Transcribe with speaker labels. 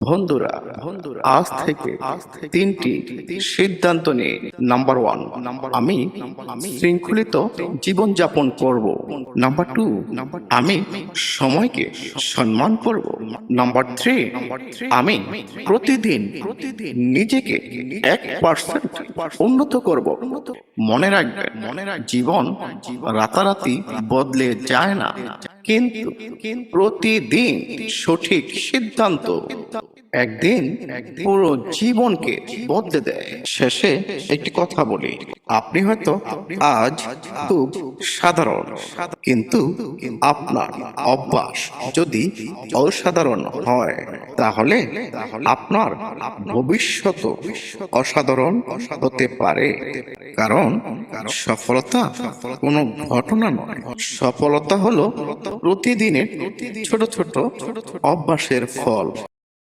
Speaker 1: বন্ধুরা, আজ থেকে তিনটি সিদ্ধান্ত নিয়ে। নাম্বার ওয়ান, আমি শৃঙ্খলিত জীবনযাপন করব। নাম্বার টু, আমি সময়কে সম্মান করব। নাম্বার থ্রি, আমি প্রতিদিন নিজেকে 1% উন্নত করব। মনে রাখবেন, জীবন রাতারাতি বদলে যায় না, কিন্তু প্রতিদিন সঠিক সিদ্ধান্ত একদিন পুরো জীবনকে বদলে দেয়। শেষে একটি কথা বলি, আপনি হয়তো আজ খুব সাধারণ, কিন্তু আপনার অভ্যাস যদি অসাধারণ হয়, তাহলে আপনার ভবিষ্যৎ অসাধারণ হতে পারে। কারণ সফলতা কোনো ঘটনা নয়, সফলতা হলো প্রতিদিনের ছোট ছোট অভ্যাসের ফল।